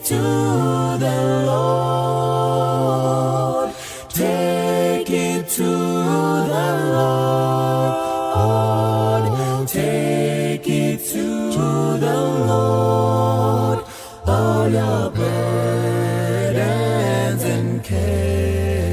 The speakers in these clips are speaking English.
to the Lord. Take it to the Lord. Take it to the Lord. All your burdens and cares.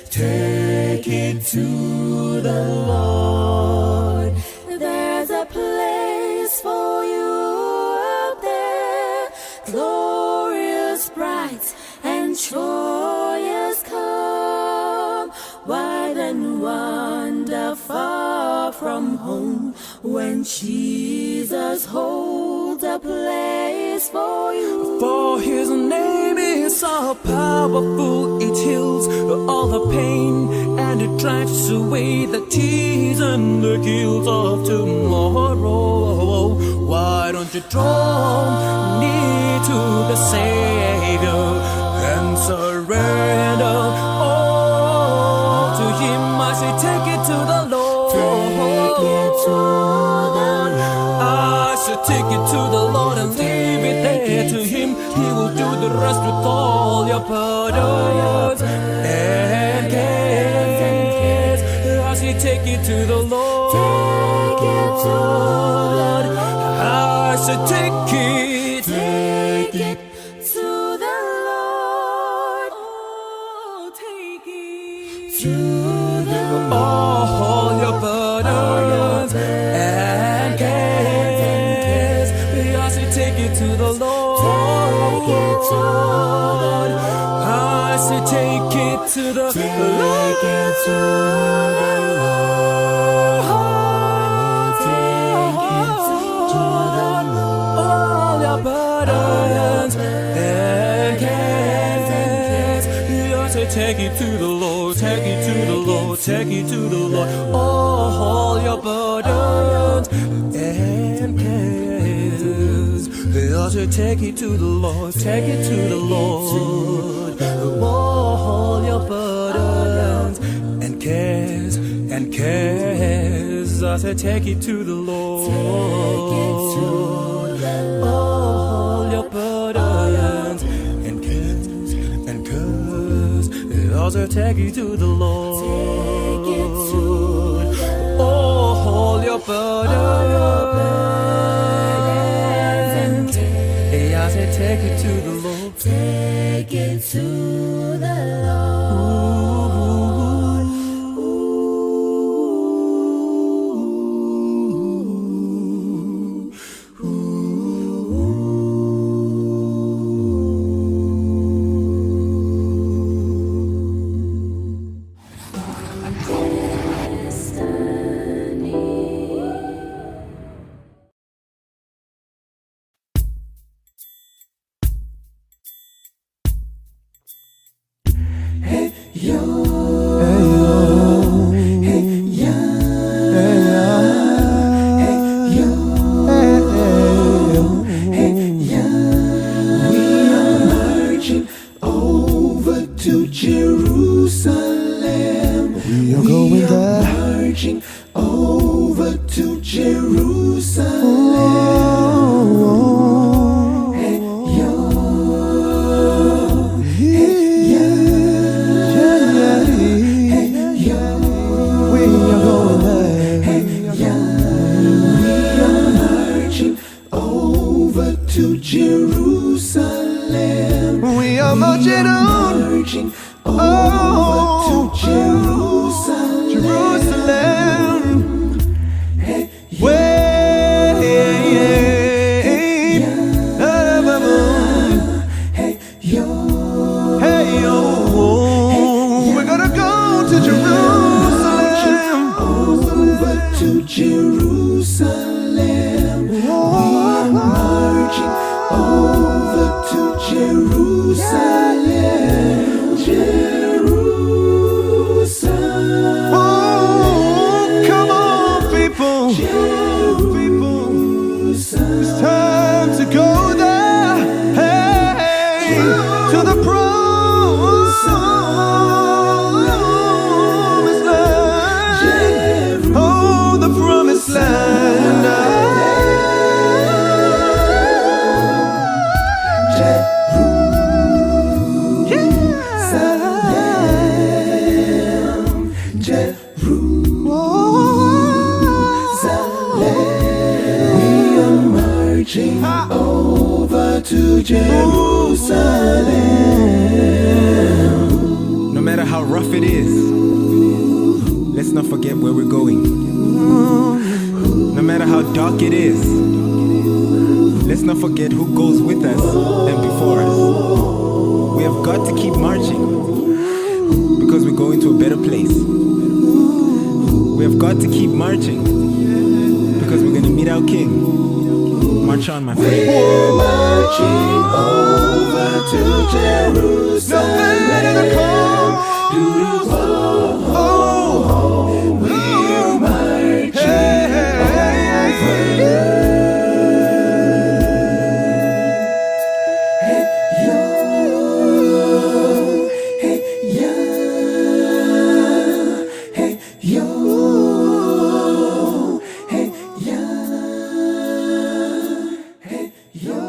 Take it to the Lord. There's a place for you out there, glorious, bright, and joyous come. Wide and wonder, far from home, when Jesus holds a place for you. For his name is so powerful, it heals all the pain, and it drives away the tears and the guilt of tomorrow. Why don't you draw near to the Savior and surrender all to him? I say take it to the Lord. Take it to the Lord. I should take it to the Lord and leave it there to him. He will do the rest with all your burdens and cares. I say take it to the Lord. Take it to the Lord. I should take it. Take it to the Lord. Oh, take it To the Lord. all your burdens and cares. I say take it to the Lord. Take it to the Lord. I say take it to the Lord. Take it to the Lord. Take it to the Lord. All your burdens and cares. I say take it to the Lord. Take it to the Lord. Take it to the Lord. All your burdens and cares. I say take it to the Lord. Take it to the Lord. All your burdens and cares and cares. I say take it to the Lord. All your burdens and cares and cares. I say take it to the Lord. All your burdens and cares. I say take it to the Lord. Take it to the Lord. to Jerusalem. No matter how rough it is, let's not forget where we're going. No matter how dark it is, let's not forget who goes with us and before us. We have got to keep marching because we're going to a better place. We have got to keep marching because we're going to meet our King. March on, my friend. We're marching over to Jerusalem. No matter the cold. We're marching over. Hey yo, hey ya, hey yo, hey ya, hey yo.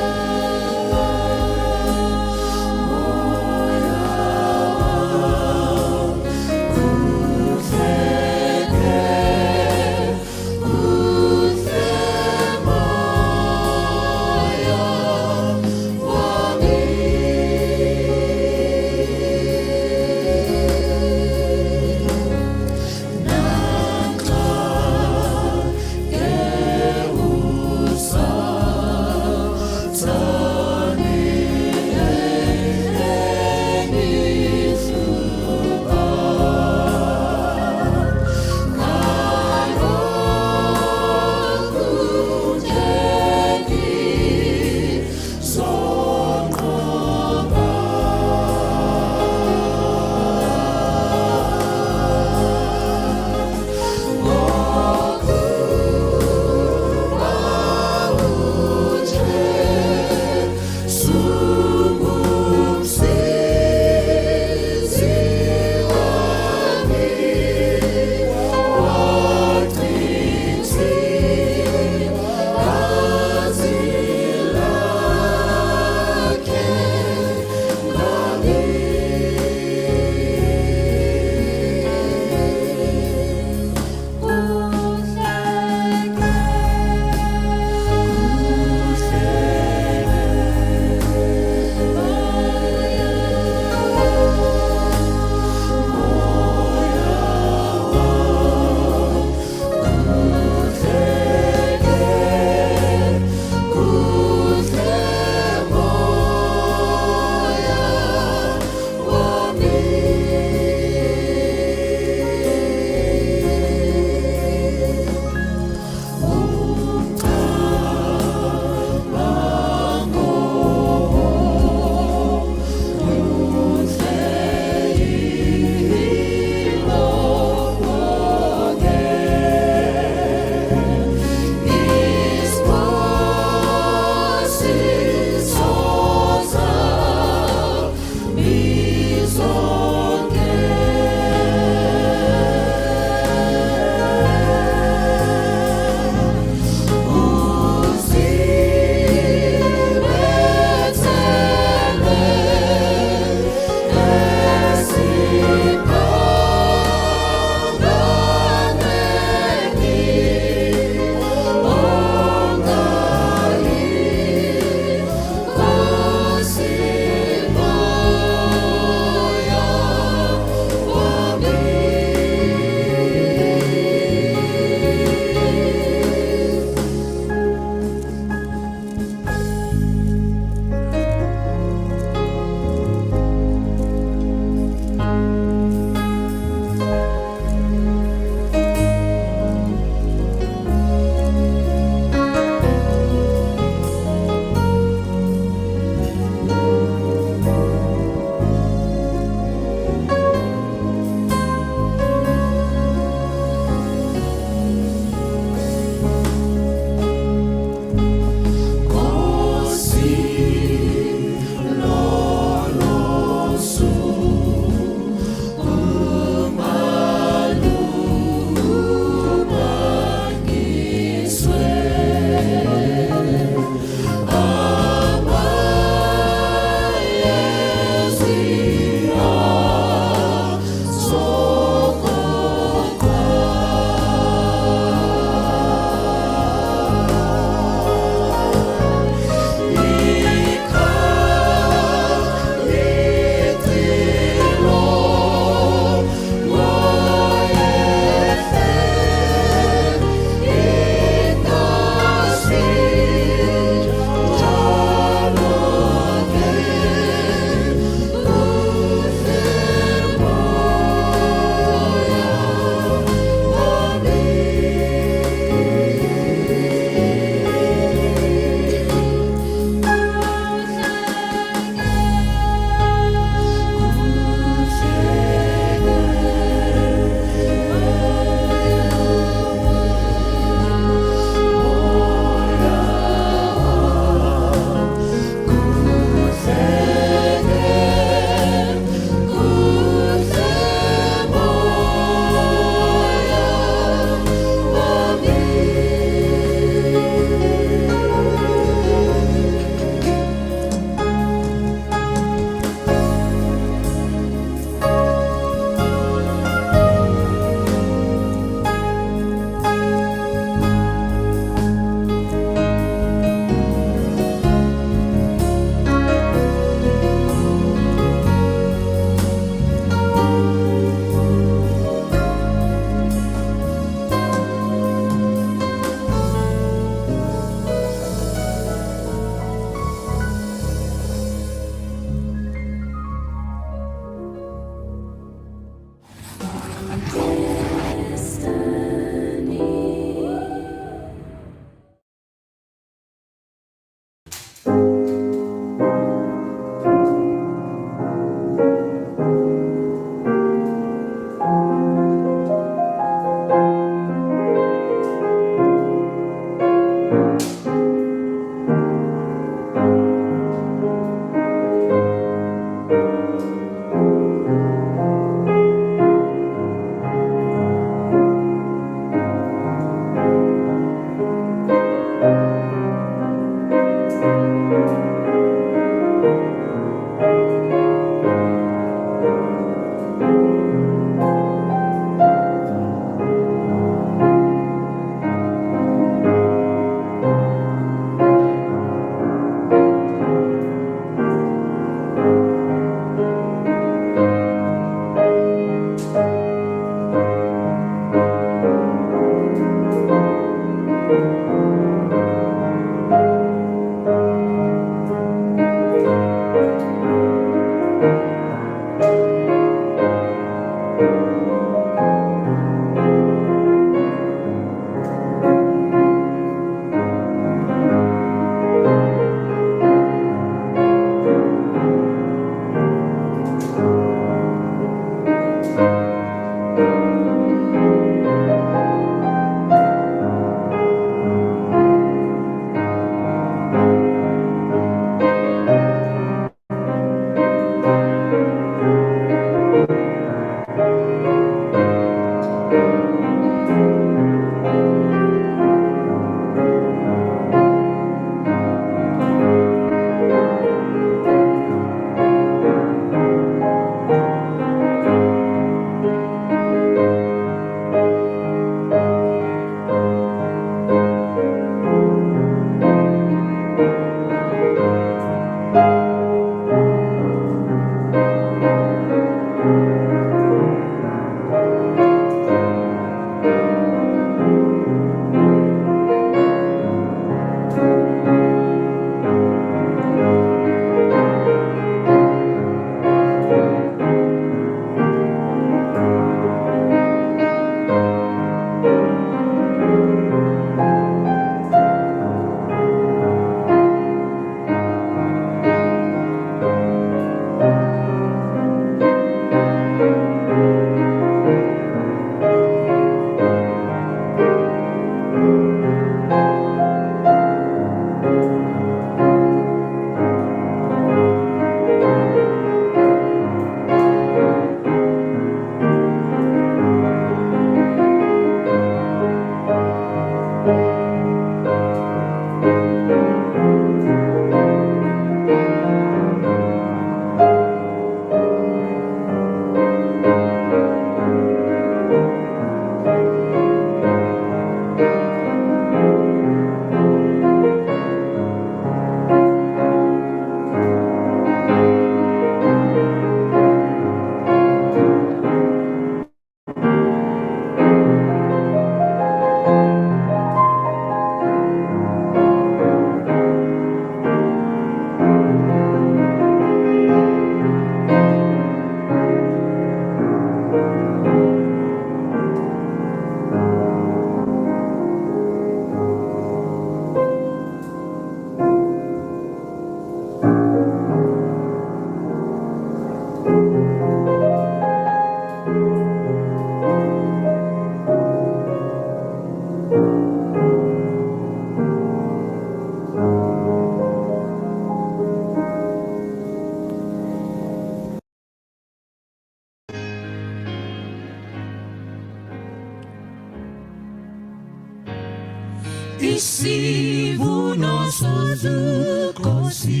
isivuno sozukosi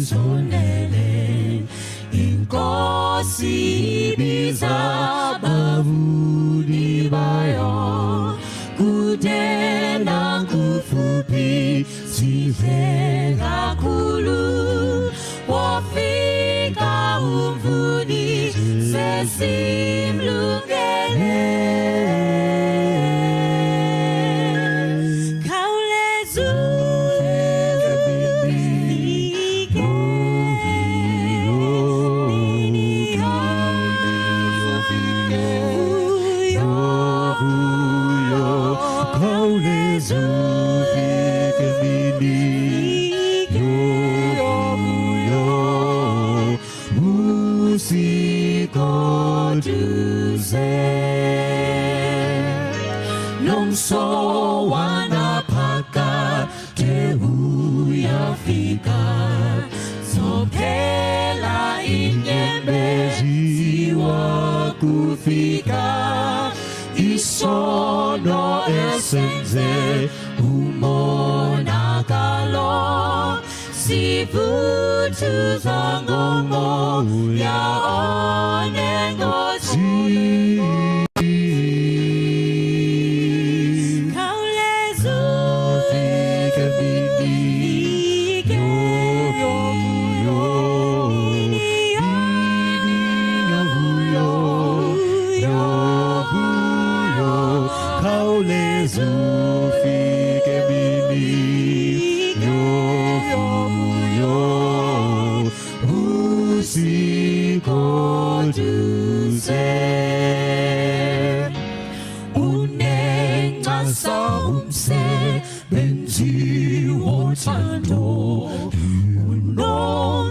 zonele inkosi ibiza bavuni bayo kude na kufupi size kakhulu wafika umvuni sesimlungele Nomso wanapaka tehu yafika Sopela inyembezi wa kufika Isono esenze umona kalo Sivutu zangomo ya onengozi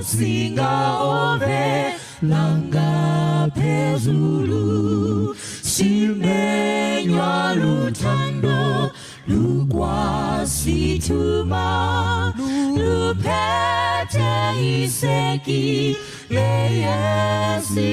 Singa ove langa pezulu simenywa lutando lukwasituma lupete iseki leyesibuno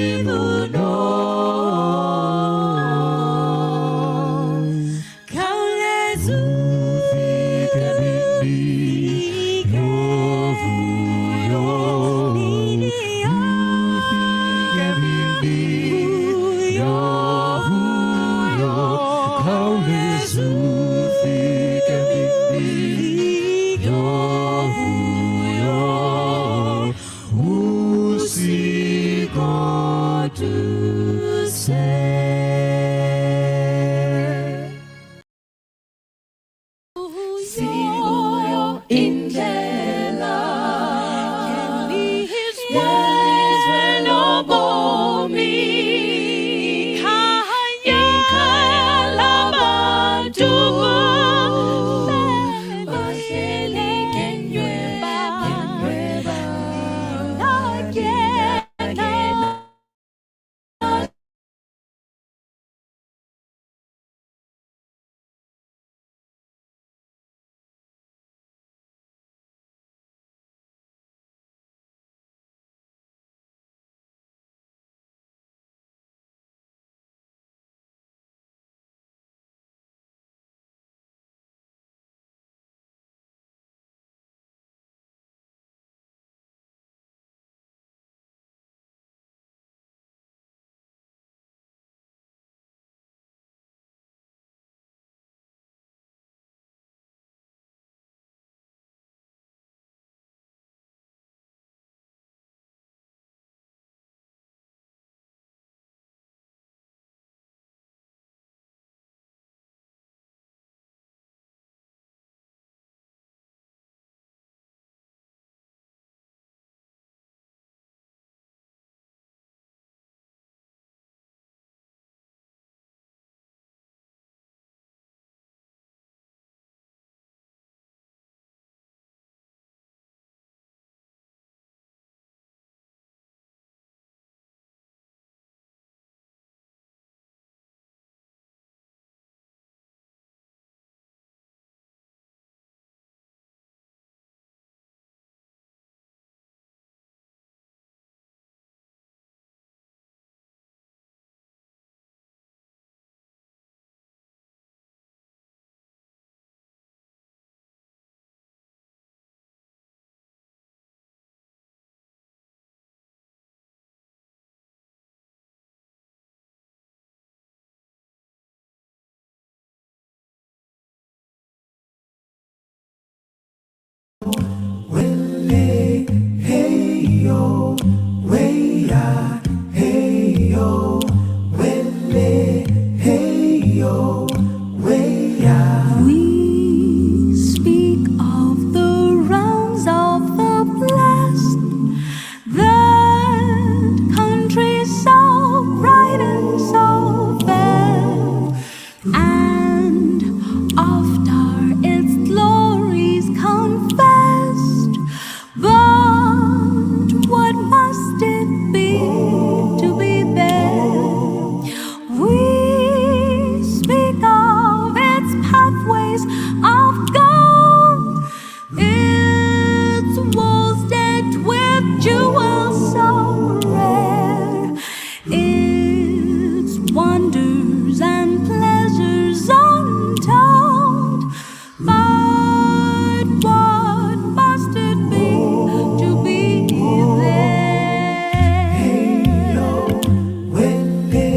We speak of the realms of the blessed, that country so bright and so fair, and oft are its glories confessed. But what must it be to be there? We speak of its pathways of gold, its walls decked with jewels so rare, its wonders and pleasures untold. But what must it be to be there? Hey yo, wele,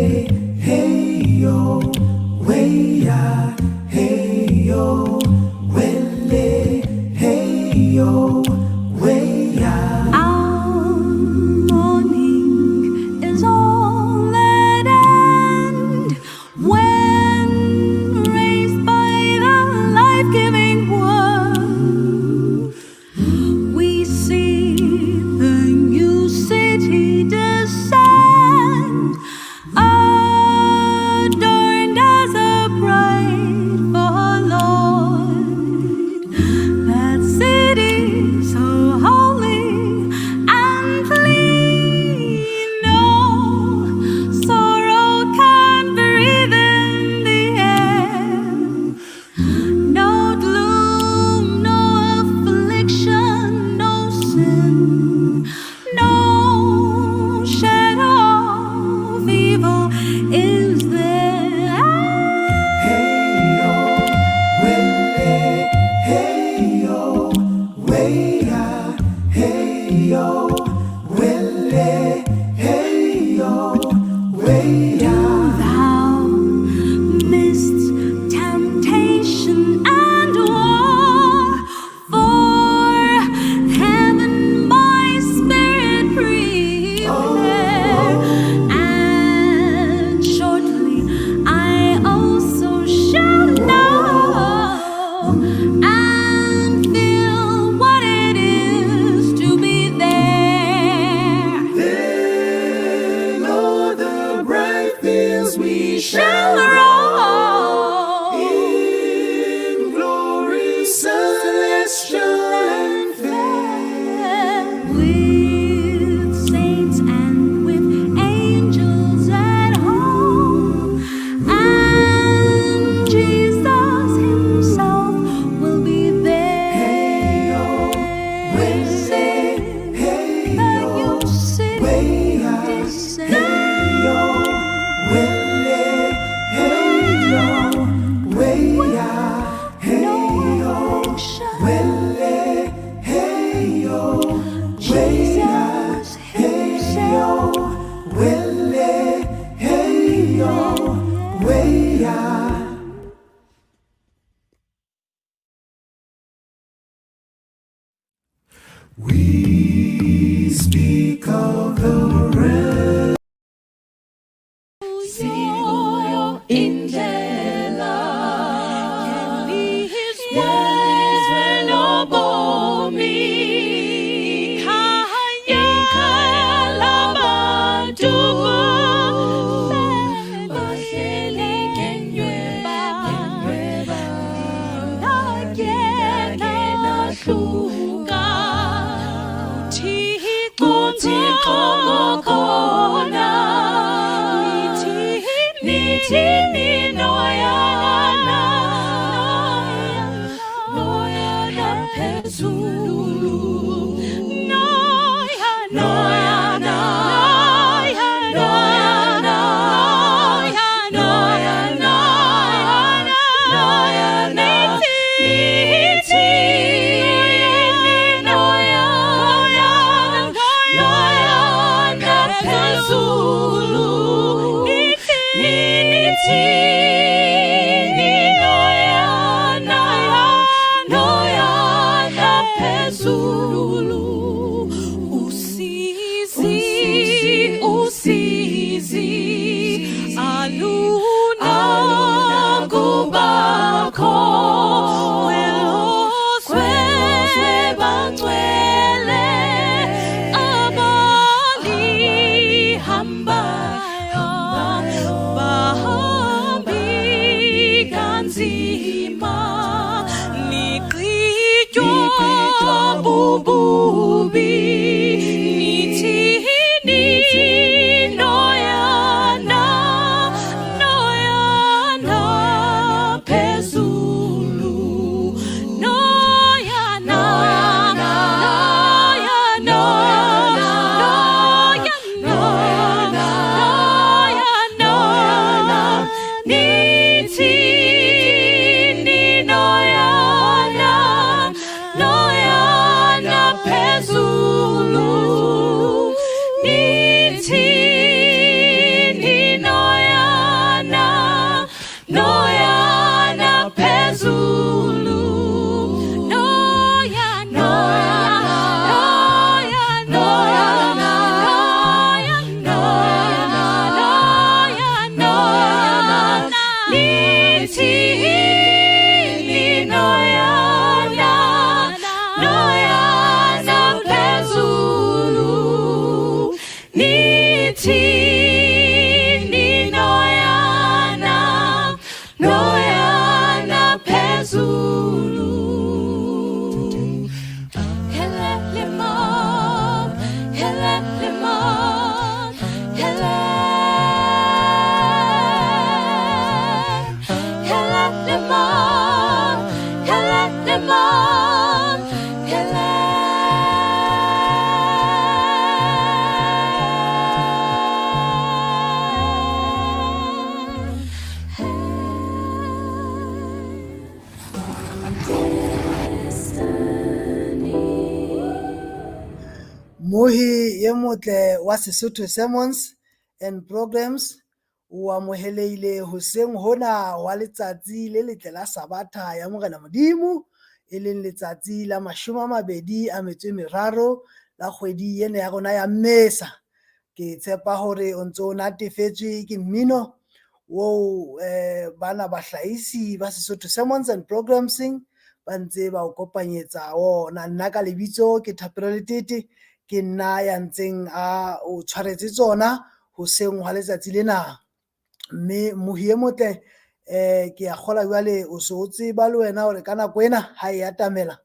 hey yo, weya, hey yo, wele, hey yo, weya. Our morning is all at end when raised by the life-giving word. We see the new city descend, adorned as a bride for Lord. That city so holy and clean, no sorrow can breathe in the air. No gloom, no affliction, no sin, no shadow of evil is there. Hey yo, wele, hey yo, weya, hey yo, wele, hey yo, weya. Thou midst temptation and war, for heaven my spirit prepare, and shortly I also shall know and feel what it is to be there. Then o'er the bright fields we shall roll in glory celestial and fair, with saints and with angels at home, and Jesus himself will be there. Hey yo, wele, hey yo, descend. Hey yo, wele, hey yo, weya, hey yo, wele, hey yo, weya, hey yo, wele, hey yo, weya. We speak of the realm. Sigoyo indlela, yelizwe lobomi, ikhaya labantu bahleli ngenyweba, nakena hluka, uThixo ngokhona, nithini noyana, noyana phezulu, noyana, noyana, noyana, noyana, noyana, nithini noyana, noyana phezulu, nithini Mohi ye motle wa Sesotho Sermons and Programs o amoheleile hoseng hona wa letsatsi le letle la Sabatha ya Morena Modimo e leng letsatsi la 23 la kgwedi ena ya rona ya Mmesa. Ke tshepa hore o ntso natefetswe ke mmino wo bana bahlahisi ba Sesotho Sermons and Programsing ba ntse ba o kopanyetsa ona. Nna ka lebitso ke Thapelo Letete, ke nna ya ntseng a o tshwaretse tsona hoseng hwa letsatsi lena. Mme mohi e motle ke a kgola jwale o so o tseba le wena hore ka nako ena ha e atamela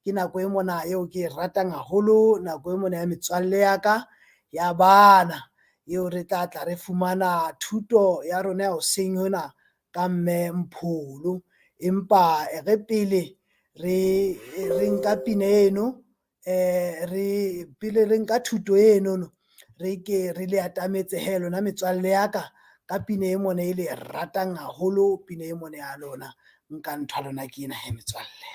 ke nako e mona eo ke e ratang haholo, nako e mona ya metswalle ya ka ya bana eo re tla re fumana thuto ya rona ya hoseng hona ka mme Mpholo. Empa re pele re nka pina eno pele re nka thuto eno re ke re le atametse he lona metswalle ya ka pina e mona e le ratang haholo, pina e mona ya lona. Nka ntho lona ke ena he metswalle.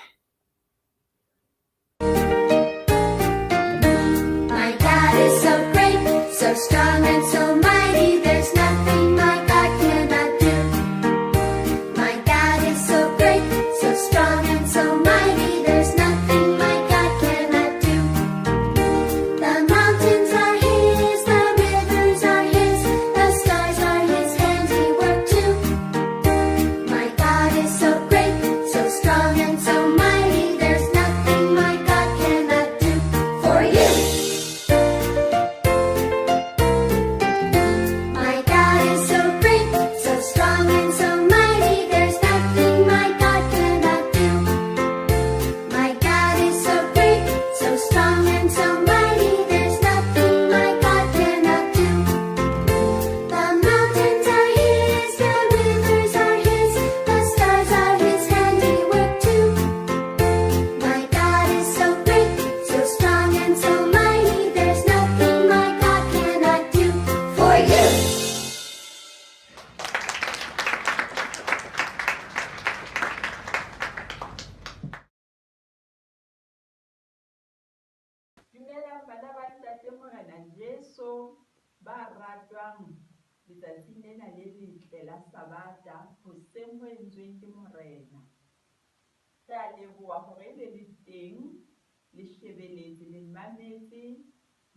My God is so great, so strong and so mighty, there's nothing my God cannot do. My God is so great, so strong and so mighty, there's nothing my God cannot do. The mountains are His, the rivers are His, the stars are His handiwork too. My God is so great, so strong and so mighty, there's nothing my God cannot do for you. My God is so great, so strong and so mighty, there's nothing my God cannot do. My God is so great, so strong and so mighty, there's nothing my God cannot do. The mountains are His, the rivers are His, the stars are His handiwork too. My God is so great, so strong and so mighty, there's nothing my God cannot do for you. Dumelang bana ba ntate Morena Jesu ba ratwang letsatsing lena le letle la Sabata hoseng ho entsweng ke Morena. Re a leboha hore le le teng, le shebeletse, le mametse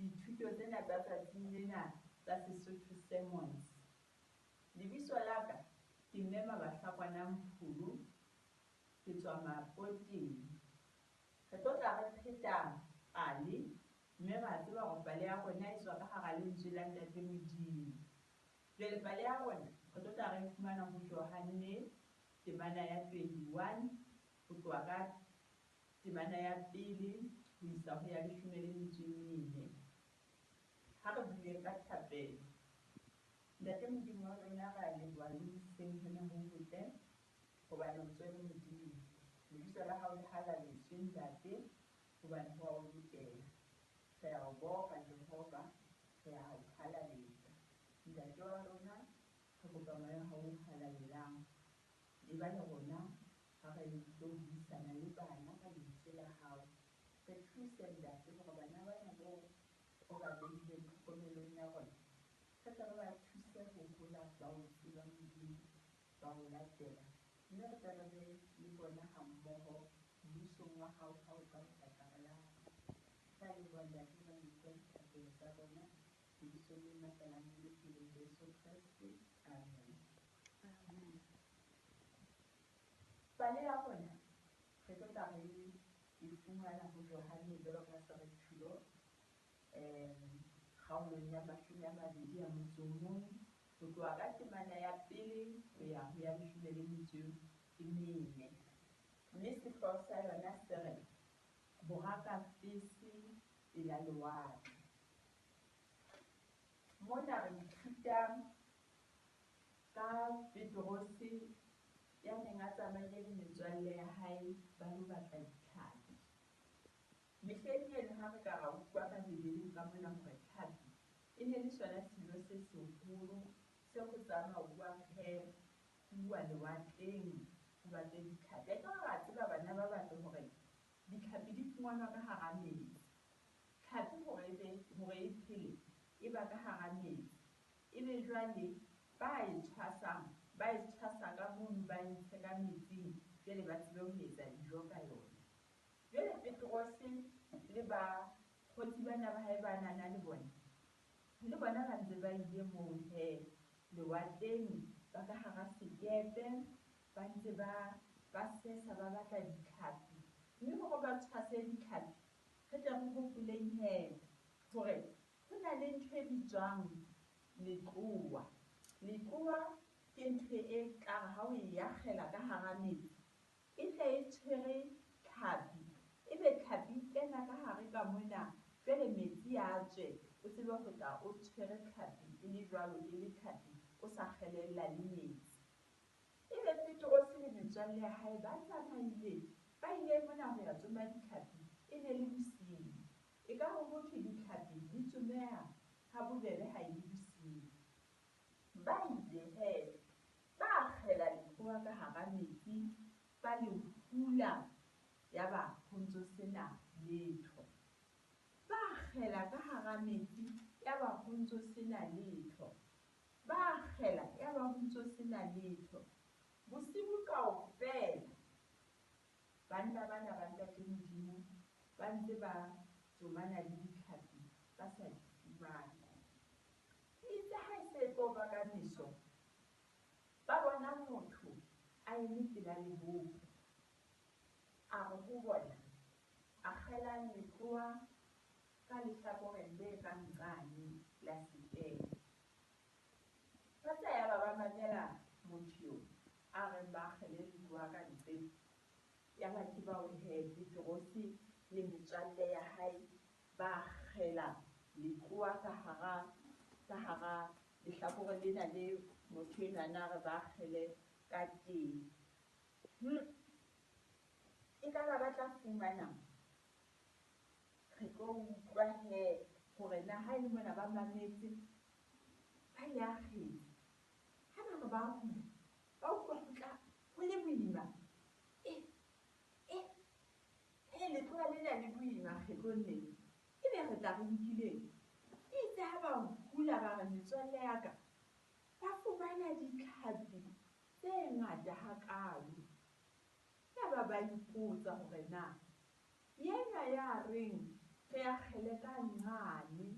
dithuto tsena tsa tsatsing lena tsa Sesotho Sermons. Lebitso la ka ke mme Mabahlakwana Mpholo, ke tswa Mapoteng. Re tlo tla re pheta pale, mme ra tseba hore pale ya rona e tswa ka hara lentswe la Ntate Modimo. Jwale pale ya rona re tlo tla re fumana ho Johane temana ya 21 ho tloha ka temana ya 2 ho isa ho ya 14. Ha re bule ka thapelo. Ntate Modimo wa rona ra leboha le hoseng hona ho botle hobane o tswele Modimo. Lebitso la hao le halaletswe ntate hobane ho a o lokela. Re a o boka Jehova, re a o halaletsa. Ntate wa rona re kopa moya hao o halalelang e ba le rona ha re tlo buisana le bana ka lentswe la hao. Re thuse ntate hore bana bana boo o ka beileng tlhokomelong ya rona re tla ba thuse ho hola ba o tseba Modimo, ba o latela, mme re tla be le bona ha mmoho mmusong wa hao ha o ka tlatlarelang. Re leboha ntate ba ntse dithapelo tsa rona lebitsong le matalang le pele Jesu Kriste. Amen. Bana ya rona re tlo tla re e fumana ho Johane jwalo ka Seraphulo kgaolong ya 21 ho tloha ka temana ya pele ho ya ho ya 14. Mme sehlooho sa yona se re borakafese pela lewatle. Mona re ithuta ka Petrose ya neng a tsamaile le metswalle ya hae ba lo batla ditlhapi. Mehleng eno ha re ka ra utlwa ka Bebeleng ka mona hore tlhapi e ne le sona selo se seholo se ho tsamauwang huwa lewatleng ho batle ditlhapi. Ka ra tseba bana ba batle hore ditlhapi di fumanwa ka hara metsi. Tlhapi hore e phele e ba ka hara metsi. Ebe jwale ba e tshwasa ka mono ba e ntshe ka metsing jwale ba tsebe ho etsa dijo ka yona. Jwale Petrose le ba kgotsi bana ba hae ba nana le bona ba ntse ba ile moo lewatleng ba ka hara sekepe ba ntse ba sesa ba batla ditlhapi. Mme hore ba tshwase ditlhapi re tle re hopoleng hore ho na le ntho e bitswang letloa. Letloa ke ntho e tlare ha o e akgela ka hara metsi e tle e tshwere tlhapi, ebe tlhapi e kena ka hare ka mona jwale metsi a tswe o tsebe ho tla o tshwere tlhapi e le jwalo e le tlhapi o sa kgelella le metsi. Ebe Petrose le metswalle ya hae ba tsamaile ba ile mona ho ya tsoma ditlhapi e ne le bosiu. E ka ho thwe ditlhapi di tsomeha ha bobebe ha e le bosiu. Ba ile ba akgela letloa ka hara metsi ba le hula yaba ho ntso sena letho. Ba akgela ka hara metsi yaba ho ntso sena letho. Ba akgela yaba ho ntso sena letho. Bosiu kaofela banna bana ba ntate Modimo ba ntse ba tsomana le ditlhapi ba sa di fumane. Itse ha e se tlo ba ka meso ba bona motho a eme pela lebopo a re ho bona a kgelang letloa ka lehlakoreng le ka nqane la sekepe. Ba tsaya ba mamela motho a reng ba kgele letloa ka ntle ya ba ke bao Petrose le metswalle ya hae ba kgela letloa ka hara lehlakore lena le motho enwana re ba kgele ka teng. E ka ba tla fumana re tlo utlwa hore na ha ele mona ba mametse ba le akgetse ha ba re ba hula ba utlwa ho le boima letloa lena le boima kgetlong lena ebe re tla re nkileng. Itse ha ba hula ba re metswalle ya ka ba fumana ditlhapi tse ngata hakalo. Ya ba ipotsa hore na yena ya reng re akgele ka nqane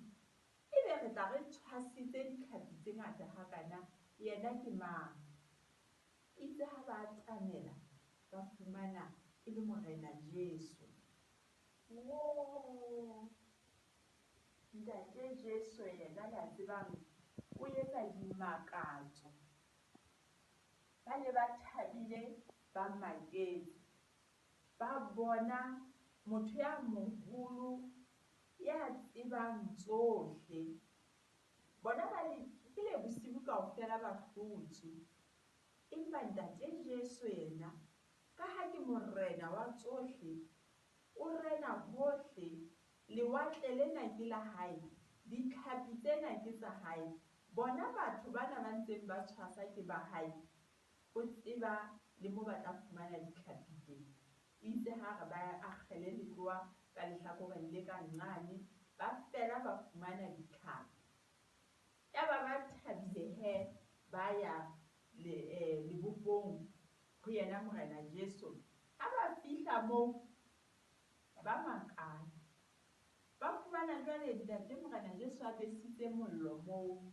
ebe re tla re tshwasitse ditlhapi tse ngata hakana yena ke mang? Itse ha ba atamela ba fumana e le Morena Jesu. Ntate Jesu yena la tsebang o etsa dimakatso. Ba ne ba thabile ba maketse ba bona motho ya moholo ya tsebang tsohle. Bona ba lekile bosiu kaofela ba hlotse, empa ntate Jesu yena ka ha ke morena wa tsohle, o rena hohle. Lewatle lena ke la hae, ditlhapi tsena ke tsa hae. Bona batho bana ba ntseng ba tshwasa ke ba hae, o tseba le moo ba tla fumana ditlhapi teng. Itse ha re ba akgele letloa ka lehlakoreng le ka nqane ba fela ba fumana ditlhapi. Ya ba thabile ba ya lebopong ho yena Morena Jesu. Ha ba fihla moo ba makala ba fumana jwale ntate Morena Jesu a besitse mollo moo.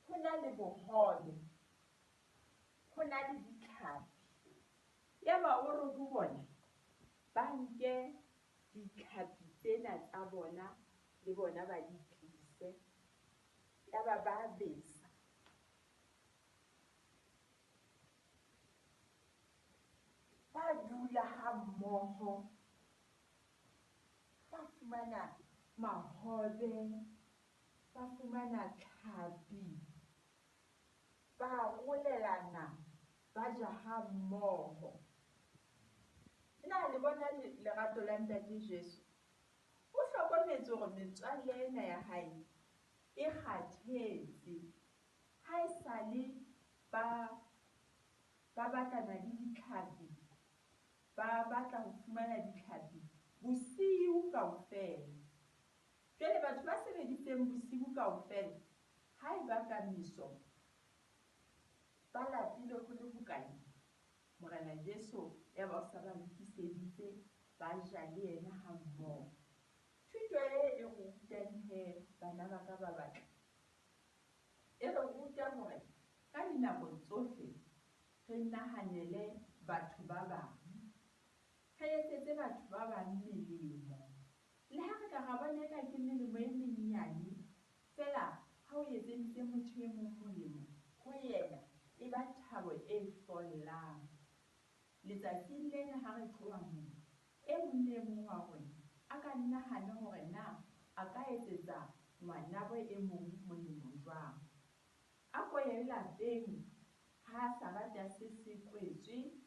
Ho na le bohobe, ho na le ditlhapi, ya ba o re ho bona ba nke ditlhapi tsena tsa bona le bona ba di tlise ya ba besa ba dula ha mmoho ba fumana mahobe ba fumana tlhapi ba arolelana ba ja ha mmoho. Na le bona lerato la ntate Jesu o hlokometse hore metswalle ena ya hae e kgathetse ha e sale ba batlana le ditlhapi ba batla ho fumana ditlhapi bosiu kaofela. Jwale batho ba sebeditseng bosiu kaofela ha e ba ka meso ba lapile ho le bokane Morena Jesu ya ba sa ba lokiseditse ba ja le yena ha mmoho. Thuto e rutang he bana ba ka ba batla e re ruta hore ka dinako tsohle re nahanele batho ba bang, re etsetse batho ba bang melemo. Le ha re ka ra bona ka ke melemo e menyane fela ha o etseditse motho e mong molemo ho yena e ba thabo e follang. Letsatsing lena ha re tloha moo e mong le mong wa rona a ka nahana hore na a ka etsetsa ngwana bo e mong molemo jwang. A ko ye lapeng ha sarata se kwetswe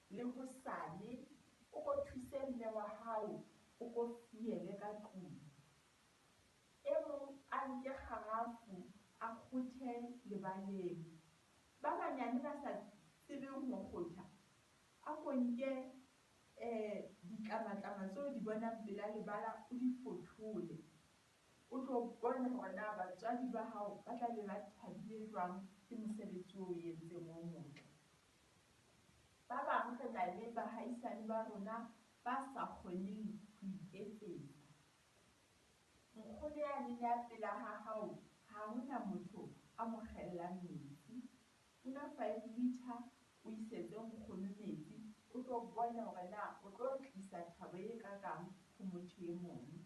le hosane o ko thuse mme wa hao o ko fiele ka tlung. E mong a nke kgarafu a kguthe lebaleng. Ba banyane ba sa tsebeng ho kgutha a ko nke ditlamatlama tseo di bonang pela lebala o di fothole. O tlo bona hore na batswadi ba hao ba tla be ba thabile jwang ke mosebetsi o entseng o motle. Ba bang re na le bahaisane ba rona ba sa kgoneng ho iketsetsa. Nkgono yane ya pela ha hao ha hona motho a mo kgellang metsi. Una 5 liter o isetse nkgono metsi o tlo bona hore na o tlo tlisa thabo e kakang ho motho e mong.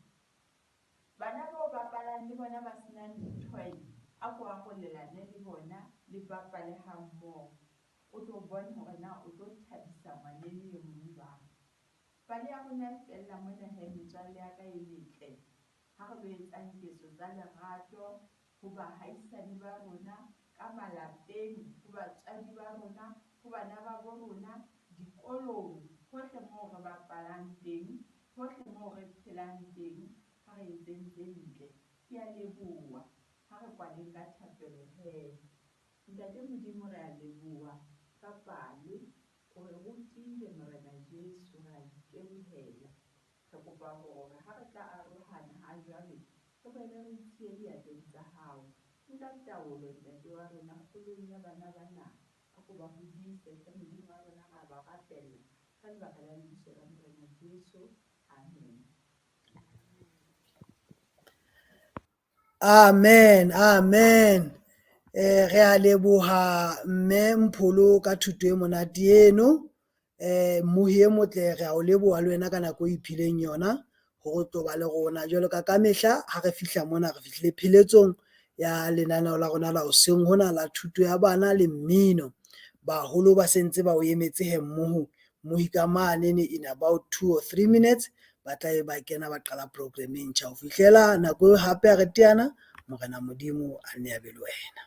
Bana bao bapalang le bona ba senang toy a ko arolelane le bona le bapale ha mmoho. O tlo bona hore na o tlo thabisa ngwanene e mong jwang. Pale ya rona e fella mona he metswalle ya ka e metle. Ha re lo etsang ketso tsa lerato ho bahaisane ba rona ka malapeng, ho batswadi ba rona, ho bana ba bo rona, dikolong, hohle moo re bapalang teng, hohle moo re phelang teng. Ha re etseng tse ntle, ke a leboha. Ha re kwaleng ka thapelo he. Ntate Modimo re a leboha ka pale o re rutile Morena Jesu re a itebohela. Re kopa hore ha re tla arohana ha jwale re bele re itshiye diatleng tsa hao. Nka taolo ntate wa rona kgolong ya bana bana a ko ba hodise ka Modimo wa rona ra ba rapella ka lebaka la lebitso la Morena Jesu. Amen. Amen, amen. Re a leboha mme Mpholo ka thuto e monate eno. Mmohi e motle re a o leboha le wena ka nako o iphileng yona hore o tlo ba le rona jwalo ka mehla ha re fihla mona re fihlile pheletsong ya lenaneo la rona la hoseng hona la thuto ya bana le mmino. Baholo ba sentse ba o emetse he mmohi ka manene in about 2 or 3 minutes ba tla ba kena ba qala program e ntjha ho fihlela nako hape a re teana. Morena Modimo a nne a be le wena.